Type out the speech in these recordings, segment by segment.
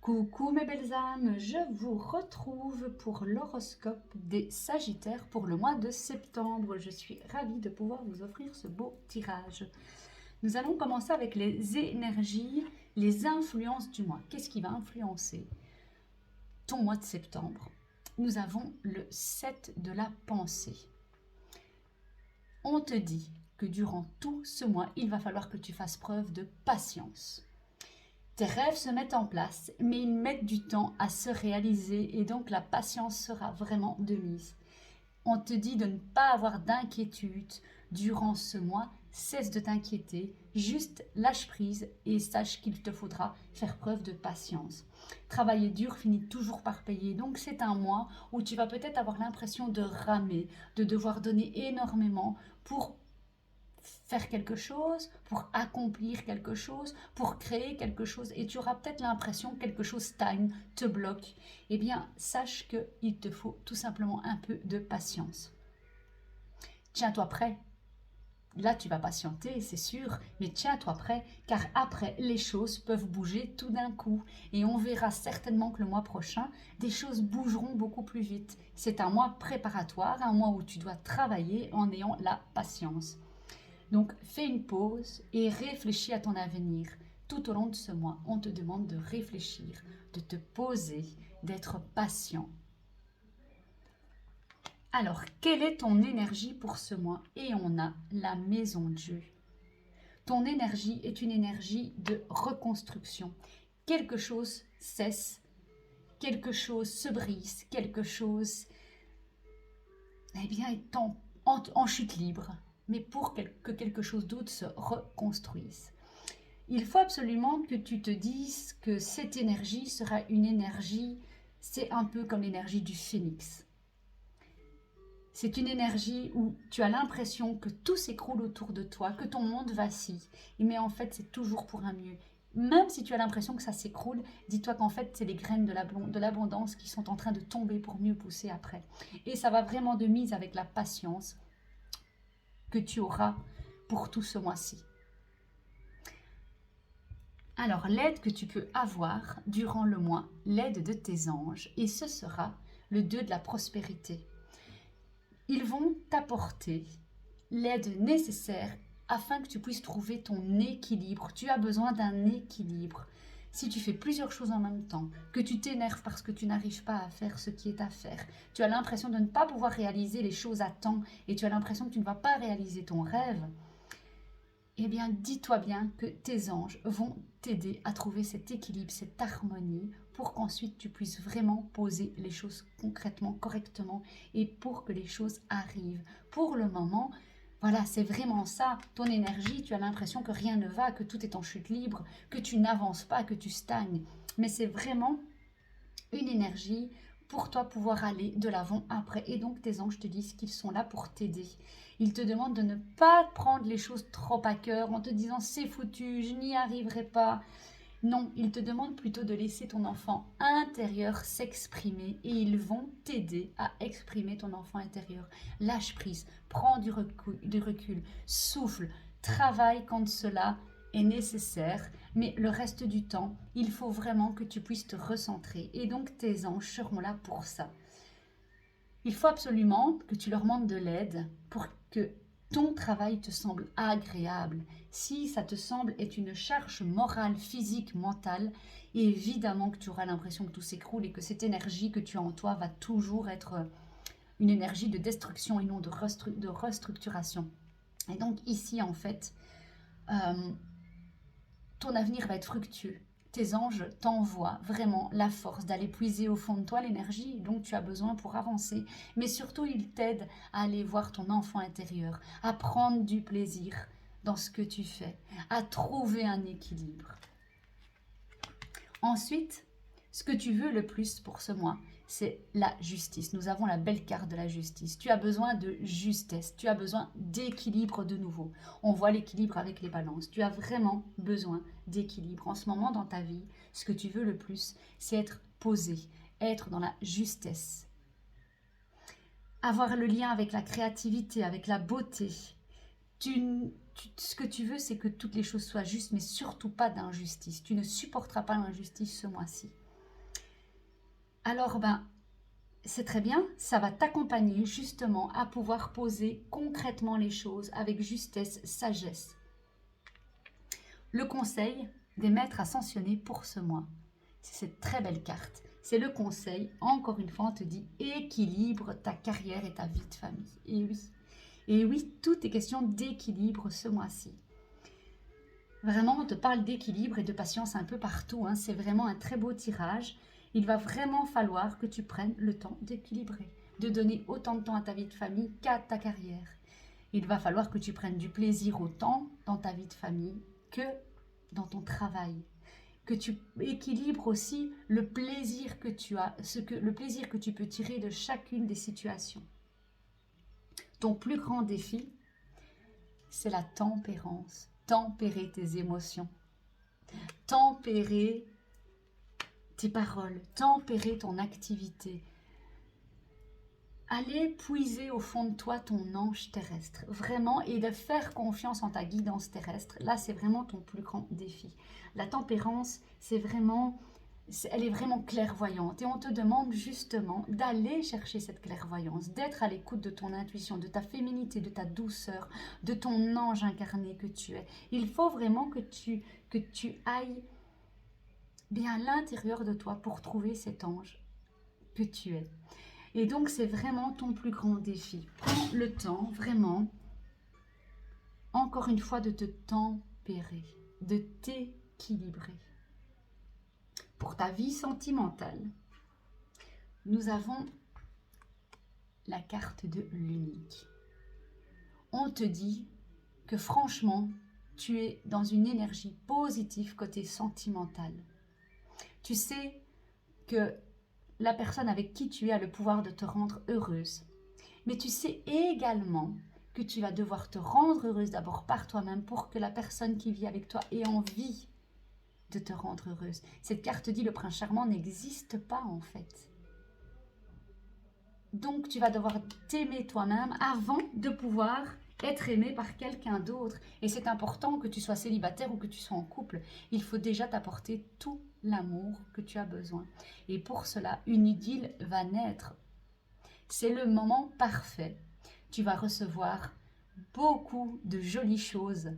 Coucou mes belles âmes, je vous retrouve pour l'horoscope des Sagittaires pour le mois de septembre. Je suis ravie de pouvoir vous offrir ce beau tirage. Nous allons commencer avec les énergies, les influences du mois. Qu'est-ce qui va influencer ton mois de septembre? Nous avons le 7 de la pensée. On te dit que durant tout ce mois, il va falloir que tu fasses preuve de patience. Tes rêves se mettent en place, mais ils mettent du temps à se réaliser et donc la patience sera vraiment de mise. On te dit de ne pas avoir d'inquiétude durant ce mois, cesse de t'inquiéter, juste lâche prise et sache qu'il te faudra faire preuve de patience. Travailler dur finit toujours par payer, donc c'est un mois où tu vas peut-être avoir l'impression de ramer, de devoir donner énormément pour faire quelque chose, pour accomplir quelque chose, pour créer quelque chose, et tu auras peut-être l'impression que quelque chose stagne, te bloque. Eh bien, sache qu'il te faut tout simplement un peu de patience. Tiens-toi prêt. Là, tu vas patienter, c'est sûr, mais tiens-toi prêt, car après, les choses peuvent bouger tout d'un coup. Et on verra certainement que le mois prochain, des choses bougeront beaucoup plus vite. C'est un mois préparatoire, un mois où tu dois travailler en ayant la patience. Donc, fais une pause et réfléchis à ton avenir. Tout au long de ce mois, on te demande de réfléchir, de te poser, d'être patient. Alors, quelle est ton énergie pour ce mois? Et on a la maison de Dieu. Ton énergie est une énergie de reconstruction. Quelque chose cesse, quelque chose se brise, quelque chose est en chute libre, mais pour que quelque chose d'autre se reconstruise. Il faut absolument que tu te dises que cette énergie sera une énergie, c'est un peu comme l'énergie du phénix. C'est une énergie où tu as l'impression que tout s'écroule autour de toi, que ton monde vacille. Mais en fait, c'est toujours pour un mieux. Même si tu as l'impression que ça s'écroule, dis-toi qu'en fait, c'est les graines de l'abondance qui sont en train de tomber pour mieux pousser après. Et ça va vraiment de mise avec la patience que tu auras pour tout ce mois-ci. Alors, l'aide que tu peux avoir durant le mois, l'aide de tes anges, et ce sera le 2 de la prospérité. Ils vont t'apporter l'aide nécessaire afin que tu puisses trouver ton équilibre. Tu as besoin d'un équilibre. Si tu fais plusieurs choses en même temps, que tu t'énerves parce que tu n'arrives pas à faire ce qui est à faire, tu as l'impression de ne pas pouvoir réaliser les choses à temps et tu as l'impression que tu ne vas pas réaliser ton rêve, eh bien, dis-toi bien que tes anges vont t'aider à trouver cet équilibre, cette harmonie, pour qu'ensuite tu puisses vraiment poser les choses concrètement, correctement, et pour que les choses arrivent. Pour le moment, voilà, c'est vraiment ça, ton énergie, tu as l'impression que rien ne va, que tout est en chute libre, que tu n'avances pas, que tu stagnes. Mais c'est vraiment une énergie pour toi pouvoir aller de l'avant après. Et donc tes anges te disent qu'ils sont là pour t'aider. Ils te demandent de ne pas prendre les choses trop à cœur en te disant c'est foutu, je n'y arriverai pas. Non, ils te demandent plutôt de laisser ton enfant intérieur s'exprimer et ils vont t'aider à exprimer ton enfant intérieur. Lâche prise, prends du recul, souffle, travaille quand cela est nécessaire, mais le reste du temps, il faut vraiment que tu puisses te recentrer et donc tes anges seront là pour ça. Il faut absolument que tu leur demandes de l'aide pour que ton travail te semble agréable. Si ça te semble être une charge morale, physique, mentale, évidemment que tu auras l'impression que tout s'écroule et que cette énergie que tu as en toi va toujours être une énergie de destruction et non de restructuration. Et donc ici, en fait, euh, ton avenir va être fructueux. Tes anges t'envoient vraiment la force d'aller puiser au fond de toi l'énergie dont tu as besoin pour avancer. Mais surtout, ils t'aident à aller voir ton enfant intérieur, à prendre du plaisir dans ce que tu fais, à trouver un équilibre. Ensuite, ce que tu veux le plus pour ce mois, c'est la justice. Nous avons la belle carte de la justice. Tu as besoin de justesse, tu as besoin d'équilibre de nouveau. On voit l'équilibre avec les balances. Tu as vraiment besoin d'équilibre. En ce moment dans ta vie, ce que tu veux le plus, c'est être posé, être dans la justesse. Avoir le lien avec la créativité, avec la beauté. Ce que tu veux, c'est que toutes les choses soient justes, mais surtout pas d'injustice. Tu ne supporteras pas l'injustice ce mois-ci. alors c'est très bien, ça va t'accompagner justement à pouvoir poser concrètement les choses avec justesse, sagesse. Le conseil des maîtres ascensionnés pour ce mois, c'est cette très belle carte. C'est le conseil, encore une fois, on te dit équilibre ta carrière et ta vie de famille. Et oui, tout est question d'équilibre ce mois-ci. Vraiment, on te parle d'équilibre et de patience un peu partout. Hein. C'est vraiment un très beau tirage. Il va vraiment falloir que tu prennes le temps d'équilibrer, de donner autant de temps à ta vie de famille qu'à ta carrière. Il va falloir que tu prennes du plaisir autant dans ta vie de famille que dans ton travail. Que tu équilibres aussi le plaisir que tu as, le plaisir que tu peux tirer de chacune des situations. Ton plus grand défi, c'est la tempérance. Tempérer tes émotions. Tempérer tes paroles. Tempérer ton activité. Aller puiser au fond de toi ton ange terrestre, vraiment, et de faire confiance en ta guidance terrestre. Là, c'est vraiment ton plus grand défi. La tempérance, elle est vraiment clairvoyante, et on te demande justement d'aller chercher cette clairvoyance, d'être à l'écoute de ton intuition, de ta féminité, de ta douceur, de ton ange incarné que tu es. Il faut vraiment que tu ailles bien à l'intérieur de toi pour trouver cet ange que tu es. Et donc, c'est vraiment ton plus grand défi. Prends le temps, vraiment, encore une fois, de te tempérer, de t'équilibrer. Pour ta vie sentimentale, nous avons la carte de l'unique. On te dit que franchement, tu es dans une énergie positive côté sentimental. Tu sais que la personne avec qui tu es a le pouvoir de te rendre heureuse. Mais tu sais également que tu vas devoir te rendre heureuse d'abord par toi-même pour que la personne qui vit avec toi ait envie de te rendre heureuse. Cette carte dit le prince charmant n'existe pas en fait. Donc tu vas devoir t'aimer toi-même avant de pouvoir être aimé par quelqu'un d'autre. Et c'est important que tu sois célibataire ou que tu sois en couple. Il faut déjà t'apporter tout l'amour que tu as besoin. Et pour cela, une idylle va naître. C'est le moment parfait. Tu vas recevoir beaucoup de jolies choses.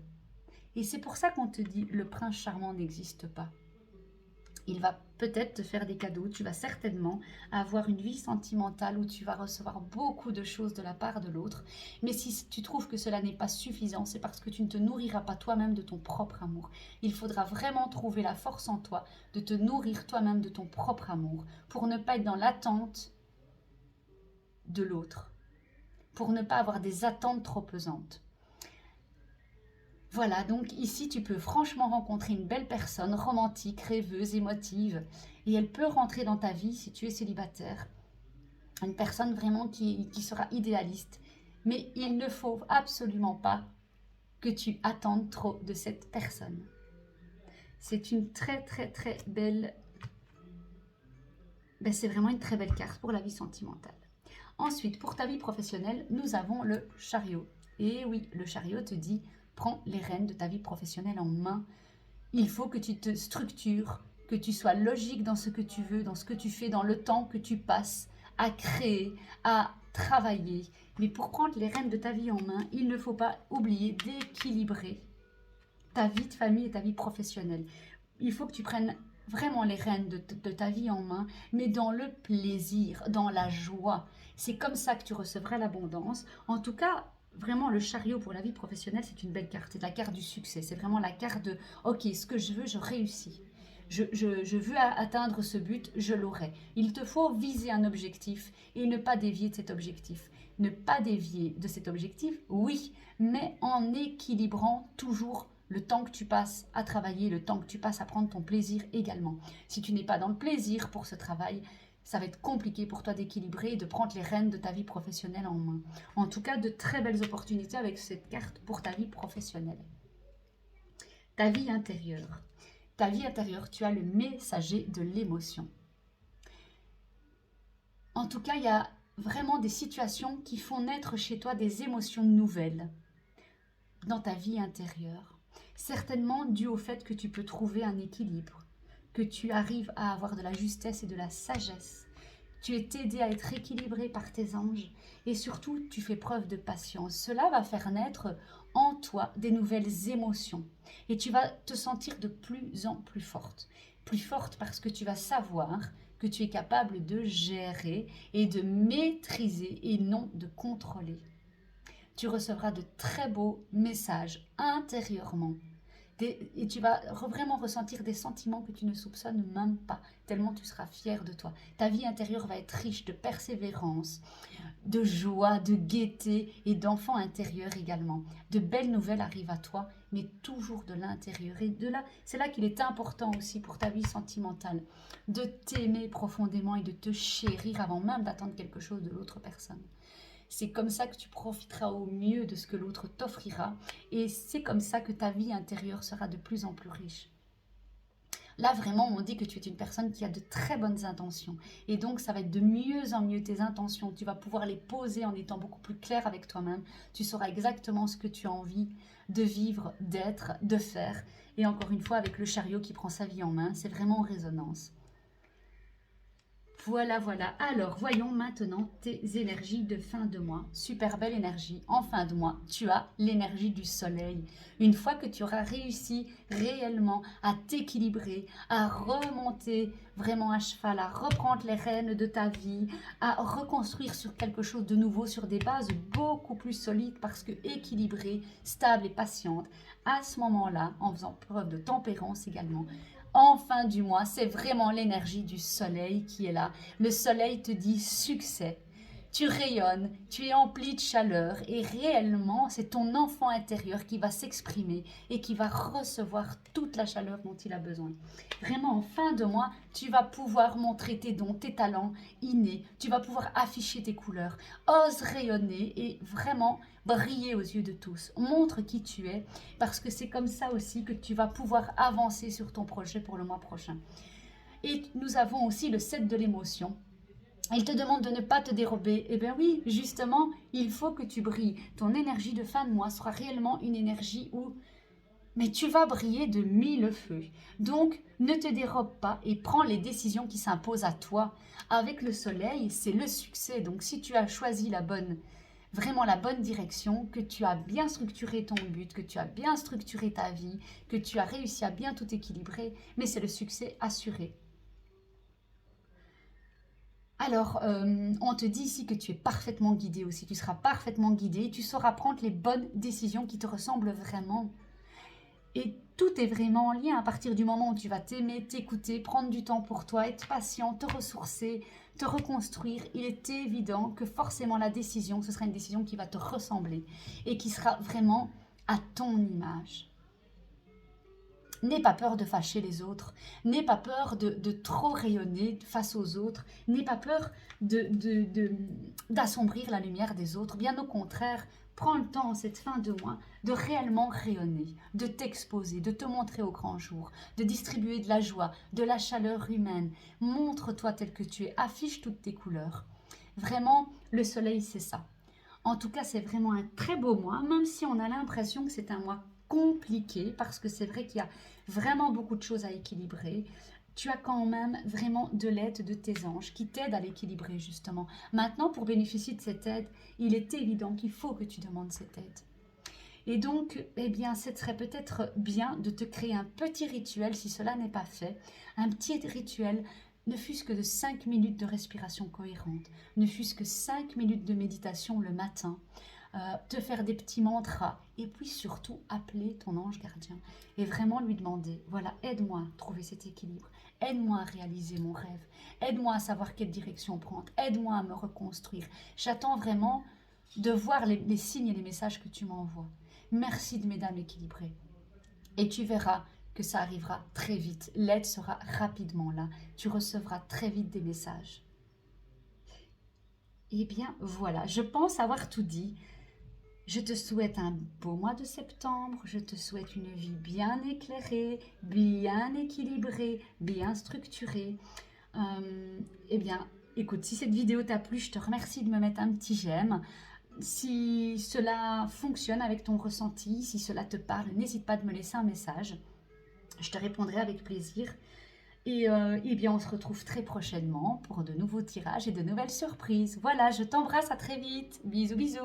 Et c'est pour ça qu'on te dit le prince charmant n'existe pas. Il va peut-être te faire des cadeaux, tu vas certainement avoir une vie sentimentale où tu vas recevoir beaucoup de choses de la part de l'autre. Mais si tu trouves que cela n'est pas suffisant, c'est parce que tu ne te nourriras pas toi-même de ton propre amour. Il faudra vraiment trouver la force en toi de te nourrir toi-même de ton propre amour pour ne pas être dans l'attente de l'autre, pour ne pas avoir des attentes trop pesantes. Voilà, donc ici tu peux franchement rencontrer une belle personne, romantique, rêveuse, émotive, et elle peut rentrer dans ta vie si tu es célibataire. Une personne vraiment qui sera idéaliste. Mais il ne faut absolument pas que tu attendes trop de cette personne. C'est une très très très belle... c'est vraiment une très belle carte pour la vie sentimentale. Ensuite, pour ta vie professionnelle, nous avons le chariot. Et oui, le chariot te dit... Prends les rênes de ta vie professionnelle en main. Il faut que tu te structures, que tu sois logique dans ce que tu veux, dans ce que tu fais, dans le temps que tu passes à créer, à travailler. Mais pour prendre les rênes de ta vie en main, il ne faut pas oublier d'équilibrer ta vie de famille et ta vie professionnelle. Il faut que tu prennes vraiment les rênes de ta vie en main, mais dans le plaisir, dans la joie. C'est comme ça que tu recevras l'abondance. En tout cas, vraiment, le chariot pour la vie professionnelle, c'est une belle carte. C'est la carte du succès. C'est vraiment la carte de « Ok, ce que je veux, je réussis. Je veux atteindre ce but, je l'aurai. » Il te faut viser un objectif et ne pas dévier de cet objectif. Ne pas dévier de cet objectif, oui, mais en équilibrant toujours le temps que tu passes à travailler, le temps que tu passes à prendre ton plaisir également. Si tu n'es pas dans le plaisir pour ce travail, ça va être compliqué pour toi d'équilibrer et de prendre les rênes de ta vie professionnelle en main. En tout cas, de très belles opportunités avec cette carte pour ta vie professionnelle. Ta vie intérieure. Ta vie intérieure, tu as le messager de l'émotion. En tout cas, il y a vraiment des situations qui font naître chez toi des émotions nouvelles dans ta vie intérieure. Certainement dû au fait que tu peux trouver un équilibre, que tu arrives à avoir de la justesse et de la sagesse, tu es aidé à être équilibré par tes anges et surtout tu fais preuve de patience. Cela va faire naître en toi des nouvelles émotions et tu vas te sentir de plus en plus forte. Plus forte parce que tu vas savoir que tu es capable de gérer et de maîtriser et non de contrôler. Tu recevras de très beaux messages intérieurement. Et tu vas vraiment ressentir des sentiments que tu ne soupçonnes même pas, tellement tu seras fier de toi. Ta vie intérieure va être riche de persévérance, de joie, de gaieté et d'enfant intérieur également. De belles nouvelles arrivent à toi, mais toujours de l'intérieur. Et de là, c'est là qu'il est important aussi pour ta vie sentimentale, de t'aimer profondément et de te chérir avant même d'attendre quelque chose de l'autre personne. C'est comme ça que tu profiteras au mieux de ce que l'autre t'offrira et c'est comme ça que ta vie intérieure sera de plus en plus riche. Là, vraiment, on dit que tu es une personne qui a de très bonnes intentions. Et donc, ça va être de mieux en mieux tes intentions. Tu vas pouvoir les poser en étant beaucoup plus clair avec toi-même. Tu sauras exactement ce que tu as envie de vivre, d'être, de faire. Et encore une fois, avec le chariot qui prend sa vie en main, c'est vraiment en résonance. Voilà, voilà. Alors, voyons maintenant tes énergies de fin de mois. Super belle énergie. En fin de mois, tu as l'énergie du soleil. Une fois que tu auras réussi réellement à t'équilibrer, à remonter vraiment à cheval, à reprendre les rênes de ta vie, à reconstruire sur quelque chose de nouveau, sur des bases beaucoup plus solides parce que équilibrée, stable et patiente, à ce moment-là, en faisant preuve de tempérance également, en fin du mois, c'est vraiment l'énergie du soleil qui est là. Le soleil te dit succès. Tu rayonnes, tu es empli de chaleur et réellement, c'est ton enfant intérieur qui va s'exprimer et qui va recevoir toute la chaleur dont il a besoin. Vraiment, en fin de mois, tu vas pouvoir montrer tes dons, tes talents innés. Tu vas pouvoir afficher tes couleurs. Ose rayonner et vraiment briller aux yeux de tous. Montre qui tu es parce que c'est comme ça aussi que tu vas pouvoir avancer sur ton projet pour le mois prochain. Et nous avons aussi le 7 de l'émotion. Il te demande de ne pas te dérober. Eh bien oui, justement, il faut que tu brilles. Ton énergie de fin de mois sera réellement une énergie où mais tu vas briller de mille feux. Donc, ne te dérobe pas et prends les décisions qui s'imposent à toi. Avec le soleil, c'est le succès. Donc, si tu as choisi vraiment la bonne direction, que tu as bien structuré ton but, que tu as bien structuré ta vie, que tu as réussi à bien tout équilibrer, mais c'est le succès assuré. Alors, on te dit ici que tu es parfaitement guidé aussi. Tu seras parfaitement guidé. Tu sauras prendre les bonnes décisions qui te ressemblent vraiment. Et tout est vraiment en lien à partir du moment où tu vas t'aimer, t'écouter, prendre du temps pour toi, être patient, te ressourcer, te reconstruire. Il est évident que forcément la décision, ce sera une décision qui va te ressembler et qui sera vraiment à ton image. N'aie pas peur de fâcher les autres, n'aie pas peur de trop rayonner face aux autres, n'aie pas peur d'assombrir la lumière des autres. Bien au contraire, prends le temps en cette fin de mois de réellement rayonner, de t'exposer, de te montrer au grand jour, de distribuer de la joie, de la chaleur humaine. Montre-toi tel que tu es, affiche toutes tes couleurs. Vraiment, le soleil, c'est ça. En tout cas, c'est vraiment un très beau mois, même si on a l'impression que c'est un mois compliqué, parce que c'est vrai qu'il y a vraiment beaucoup de choses à équilibrer. Tu as quand même vraiment de l'aide de tes anges qui t'aident à l'équilibrer justement. Maintenant, pour bénéficier de cette aide, il est évident qu'il faut que tu demandes cette aide. Et donc, eh bien, ce serait peut-être bien de te créer un petit rituel, si cela n'est pas fait, un petit rituel, ne fût-ce que de 5 minutes de respiration cohérente, ne fût-ce que 5 minutes de méditation le matin, te faire des petits mantras et puis surtout appeler ton ange gardien et vraiment lui demander, voilà, aide-moi à trouver cet équilibre, aide-moi à réaliser mon rêve, aide-moi à savoir quelle direction prendre, aide-moi à me reconstruire. J'attends vraiment de voir les signes et les messages que tu m'envoies. Merci de m'aider à m'équilibrer. Et tu verras que ça arrivera très vite. L'aide sera rapidement là. Tu recevras très vite des messages. Eh bien, voilà, je pense avoir tout dit. Je te souhaite un beau mois de septembre, je te souhaite une vie bien éclairée, bien équilibrée, bien structurée. Eh bien, écoute, si cette vidéo t'a plu, je te remercie de me mettre un petit j'aime. Si cela fonctionne avec ton ressenti, si cela te parle, n'hésite pas de me laisser un message. Je te répondrai avec plaisir. Et bien, on se retrouve très prochainement pour de nouveaux tirages et de nouvelles surprises. Voilà, je t'embrasse, à très vite. Bisous, bisous.